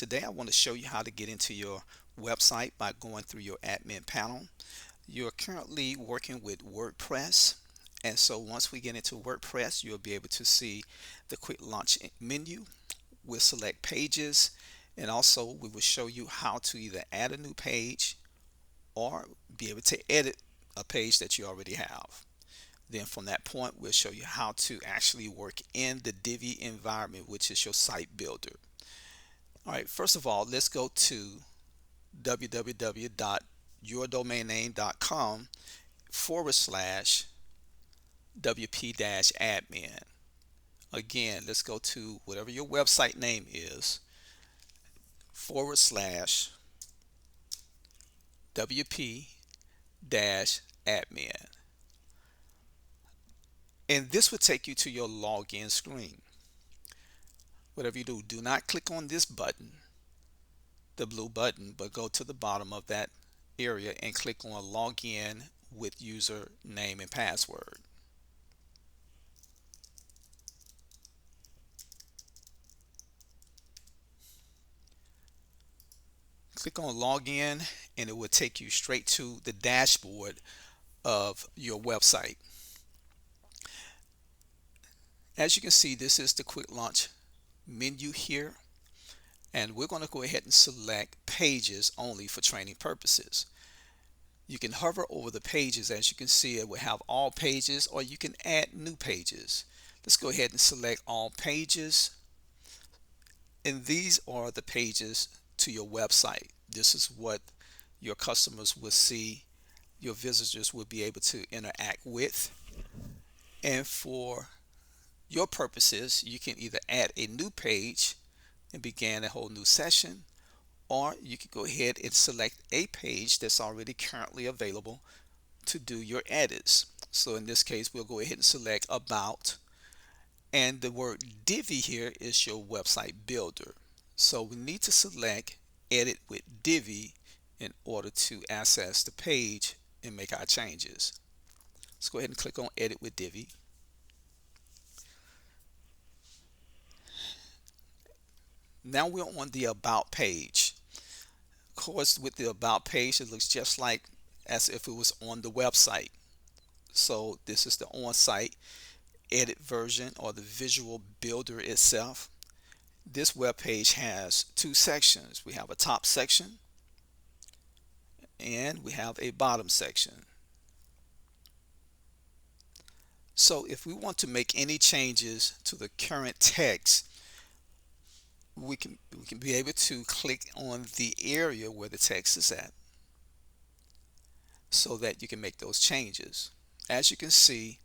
Today I want to show you how to get into your website by going through your admin panel. You're currently working with WordPress, and so once we get into WordPress, you'll be able to see the quick launch menu. We'll select pages, and also we will show you how to either add a new page or be able to edit a page that you already have. Then from that point, we'll show you how to actually work in the Divi environment, which is your site builder. All right, first of all, let's go to www.yourdomainname.com /wp-admin. Again, let's go to whatever your website name is /wp-admin. And this will take you to your login screen. Whatever you do, do not click on this button, the blue button, but go to the bottom of that area and click on login with user name and password. Click on login and it will take you straight to the dashboard of your website. As you can see, this is the quick launch menu here, and we're going to go ahead and select pages only for training purposes. You can hover over the pages. As you can see, it will have all pages, or you can add new pages. Let's go ahead and select all pages, and these are the pages to your website. This is what your customers will see, your visitors will be able to interact with. And for your purposes, you can either add a new page and begin a whole new session, or you can go ahead and select a page that's already currently available to do your edits. So in this case, we'll go ahead and select about, and the word Divi here is your website builder. So we need to select edit with Divi in order to access the page and make our changes. Let's go ahead and click on edit with Divi. Now we're on the about page. Of course, with the about page, it looks just like as if it was on the website. So this is the on-site edit version, or the visual builder itself. This web page has two sections. We have a top section and we have a bottom section. So if we want to make any changes to the current text, we can be able to click on the area where the text is at so that you can make those changes. As you can see,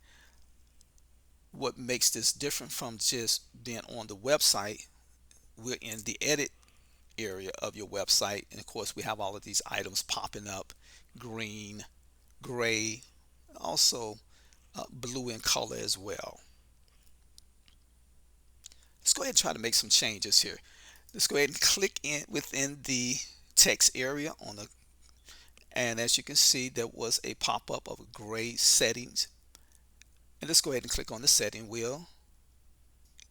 what makes this different from just being on the website, we're in the edit area of your website, and of course we have all of these items popping up: green, gray, also blue in color as well. Let's go ahead and try to make some changes here. Let's go ahead and click in within the text area on the, and as you can see, there was a pop-up of gray settings, and let's go ahead and click on the setting wheel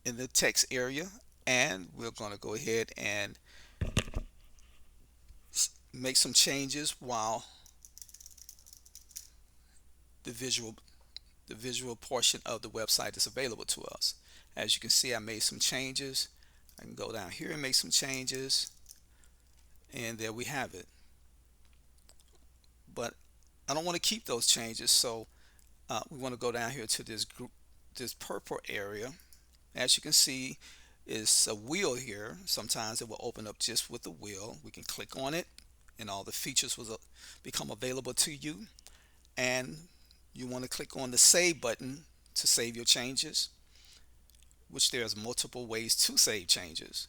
in the text area, and we're going to go ahead and make some changes while the visual portion of the website is available to us. As you can see, I made some changes. I can go down here and make some changes, and there we have it. But I don't want to keep those changes, so we want to go down here to this group, this purple area. As you can see, is a wheel here. Sometimes it will open up just with the wheel. We can click on it and all the features will become available to you. And you want to click on the save button to save your changes, which there's multiple ways to save changes.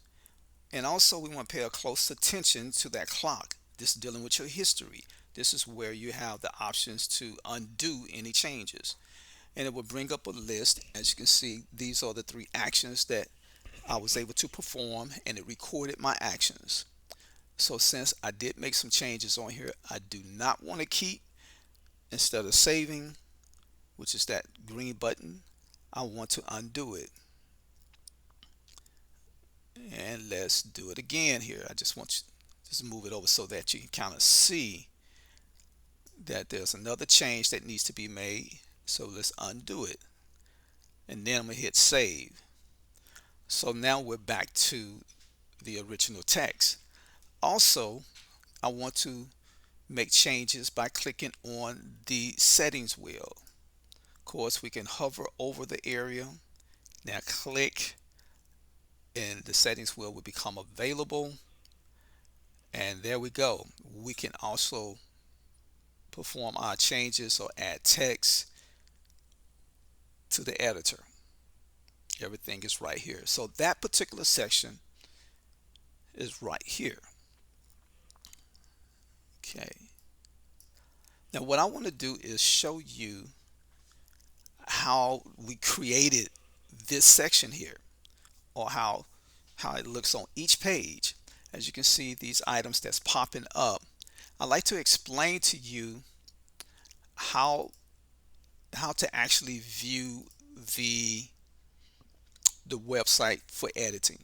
And also we want to pay a close attention to that clock. This is dealing with your history. This is where you have the options to undo any changes, and it will bring up a list. As you can see, these are the 3 actions that I was able to perform, and it recorded my actions. So since I did make some changes on here, I do not want to keep, instead of saving, which is that green button, I want to undo it. And let's do it again here. I just want you just move it over so that you can kind of see that there's another change that needs to be made. So let's undo it, and then I'm gonna hit save. So now we're back to the original text. Also, I want to make changes by clicking on the settings wheel. Of course, we can hover over the area. Now click, and the settings wheel will become available. And there we go. We can also perform our changes or add text to the editor. Everything is right here. So that particular section is right here. Okay. Now what I want to do is show you how we created this section here, or how it looks on each page. As you can see, these items that's popping up, I'd like to explain to you how to actually view the website for editing.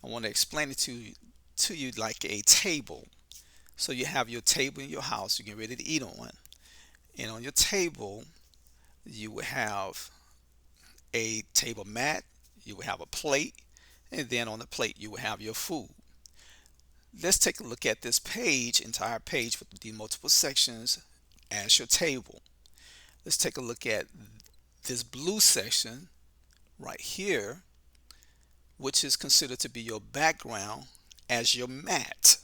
I want to explain it to you like a table. So you have your table in your house you're getting ready to eat on, and on your table you will have a table mat, you will have a plate, and then on the plate you will have your food. Let's take a look at this page, entire page with the multiple sections as your table. Let's take a look at this blue section right here, which is considered to be your background, as your mat,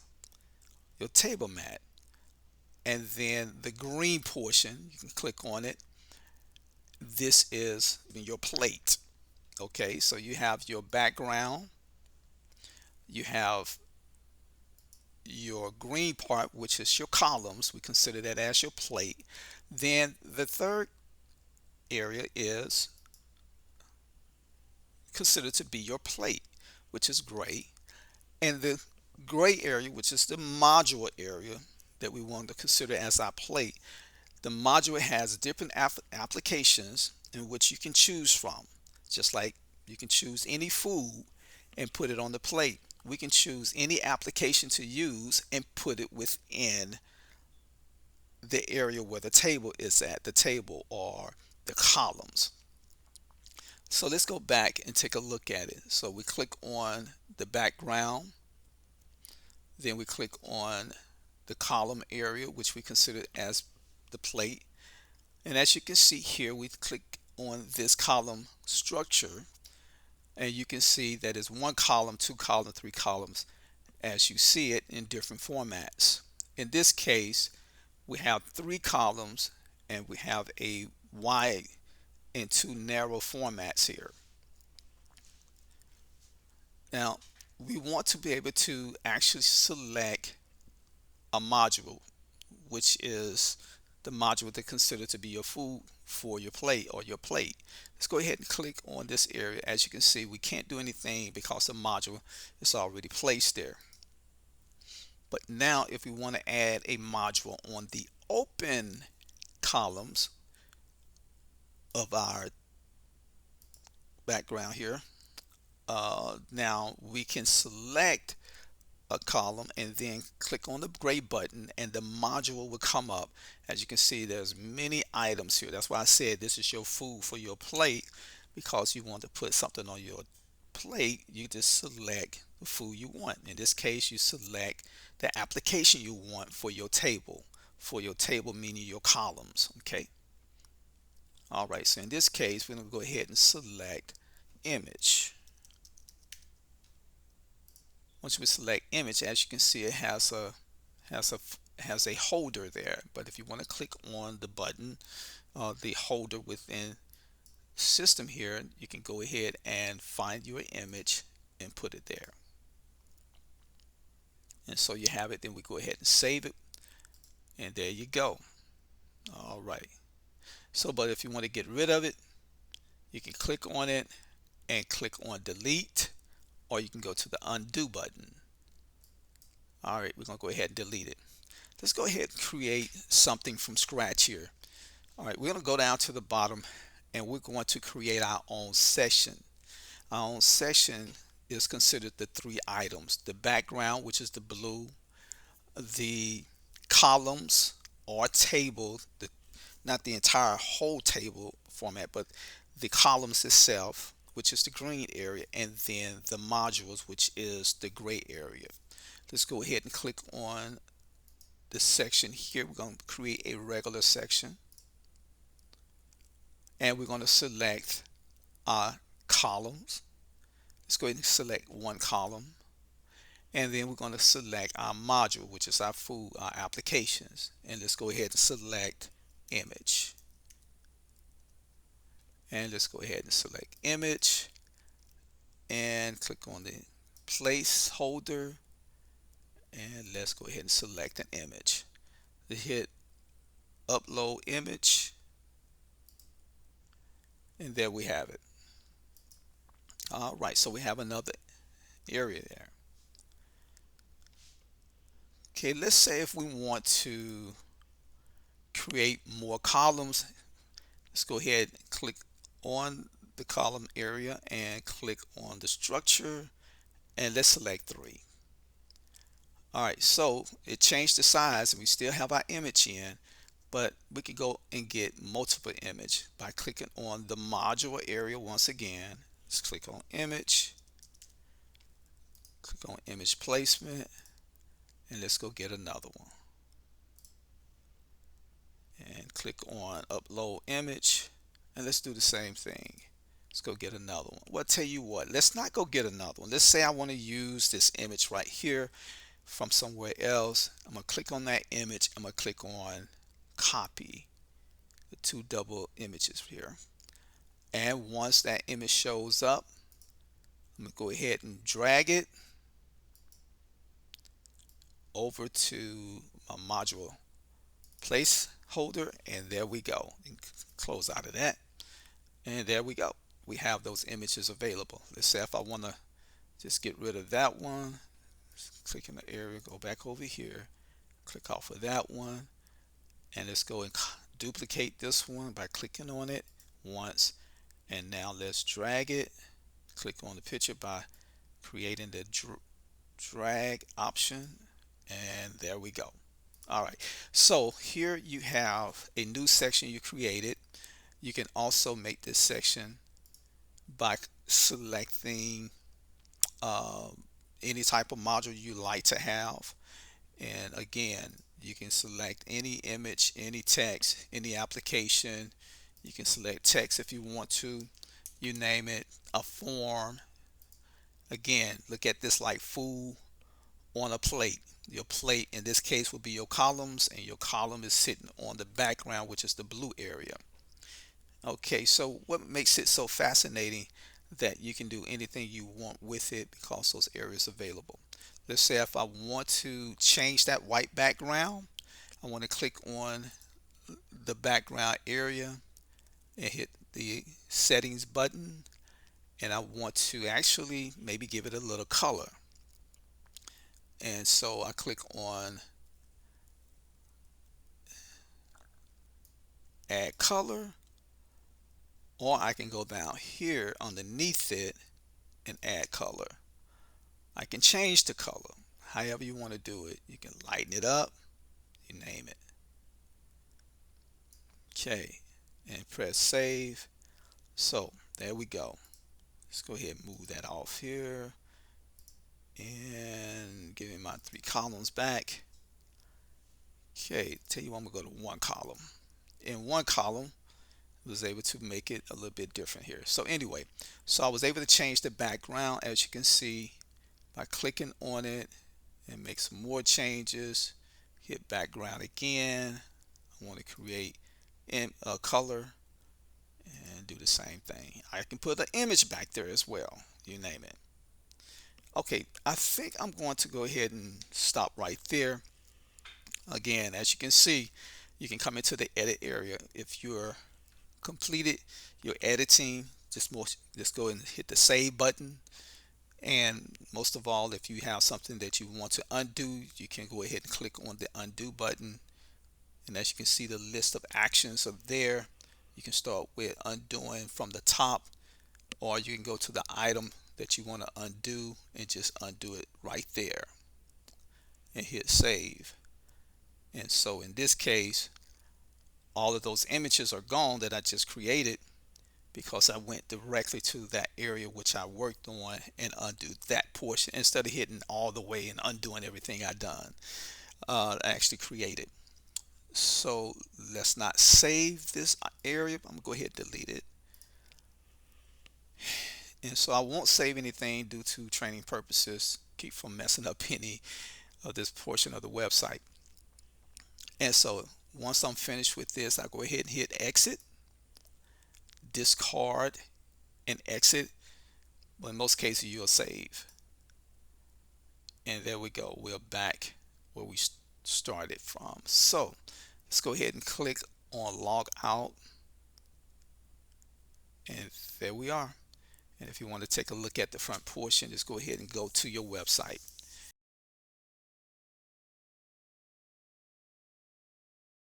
your table mat. And then the green portion, you can click on it. This is your plate. Okay, so you have your background, you have your green part, which is your columns. We consider that as your plate. Then the third area is considered to be your plate, which is gray. And the gray area, which is the module area that we want to consider as our plate. The module has different applications in which you can choose from. Just like you can choose any food and put it on the plate, we can choose any application to use and put it within the area where the table is at, the table or the columns. So let's go back and take a look at it. So we click on the background, then we click on the column area, which we consider as the plate. And as you can see here, we click on this column structure, and you can see that it's one column, two columns, three columns, as you see it in different formats. In this case, we have three columns and we have a wide and two narrow formats here. Now, we want to be able to actually select a module, which is the module that considered to be your food for your plate or your plate. Let's go ahead and click on this area. As you can see, we can't do anything because the module is already placed there. But now if we want to add a module on the open columns of our background here, now we can select a column and then click on the gray button, and the module will come up. As you can see, there's many items here. That's why I said this is your food for your plate, because you want to put something on your plate. You just select the food you want. In this case, you select the application you want for your table, meaning your columns. Okay, all right, so in this case we're going to go ahead and select image. Once we select image, as you can see, it has a holder there. But if you want to click on the button, the holder within system here, you can go ahead and find your image and put it there. And so you have it. Then we go ahead and save it, and there you go. All right. So, but if you want to get rid of it, you can click on it and click on delete, or you can go to the undo button. All right, we're going to go ahead and delete it. Let's go ahead and create something from scratch here. All right, we're going to go down to the bottom and we're going to create our own session. Our own session is considered the three items: the background, which is the blue, the columns or table, not the entire whole table format, but the columns itself, which is the green area, and then the modules, which is the gray area. Let's go ahead and click on this section here. We're going to create a regular section, and we're going to select our columns. Let's go ahead and select one column, and then we're going to select our module, which is our food, our applications, and let's go ahead and select image. And let's go ahead and select image and click on the placeholder, and let's go ahead and select an image. Hit upload image, and there we have it. All right, so we have another area there. Okay, let's say if we want to create more columns, let's go ahead and click on the column area and click on the structure, and let's select 3. All right, so it changed the size and we still have our image in, but we could go and get multiple image by clicking on the module area once again. Let's click on image, click on image placement, and let's go get another one. And click on upload image, and let's do the same thing. Let's go get another one. Well, tell you what, let's not go get another one. Let's say I want to use this image right here from somewhere else. I'm going to click on that image. I'm going to click on copy the 2 double images here. And once that image shows up, I'm going to go ahead and drag it over to my module placeholder, and there we go. Close out of that, and there we go. We have those images available. Let's say if I want to just get rid of that one, click in the area, go back over here, click off of that one, and let's go and duplicate this one by clicking on it once, and now let's drag it, click on the picture by creating the drag option, and there we go. All right, so here you have a new section you created. You can also make this section by selecting any type of module you like to have, and again, you can select any image, any text, any application. You can select text if you want to, you name it, a form. Again, look at this like food on a plate. Your plate in this case will be your columns, and your column is sitting on the background, which is the blue area. Okay, so what makes it so fascinating that you can do anything you want with it because those areas are available. Let's say if I want to change that white background, I want to click on the background area and hit the settings button, and I want to actually maybe give it a little color. And so I click on add color, or I can go down here underneath it and add color. I can change the color however you want to do it. You can lighten it up, you name it. Okay, and press save. So there we go. Let's go ahead and move that off here and give me my 3 columns back. Okay, tell you what, I'm gonna go to 1 column. In 1 column, I was able to make it a little bit different here. So anyway, so I was able to change the background, as you can see, by clicking on it, and make some more changes. Hit background again. I want to create a color and do the same thing. I can put an image back there as well, you name it. Okay, I think I'm going to go ahead and stop right there. Again, as you can see, you can come into the edit area. If you're completed your editing, just go and hit the save button. And most of all, if you have something that you want to undo, you can go ahead and click on the undo button. And as you can see, the list of actions are there. You can start with undoing from the top, or you can go to the item that you want to undo, and just undo it right there and hit save. And so in this case, all of those images are gone that I just created, because I went directly to that area which I worked on and undo that portion instead of hitting all the way and undoing everything I done actually created. So let's not save this area. I'm gonna go ahead and delete it. And so I won't save anything due to training purposes, keep from messing up any of this portion of the website. And so once I'm finished with this, I'll go ahead and hit exit, discard, and exit. But in most cases, you'll save. And there we go. We're back where we started from. So let's go ahead and click on log out. And there we are. And if you want to take a look at the front portion, just go ahead and go to your website.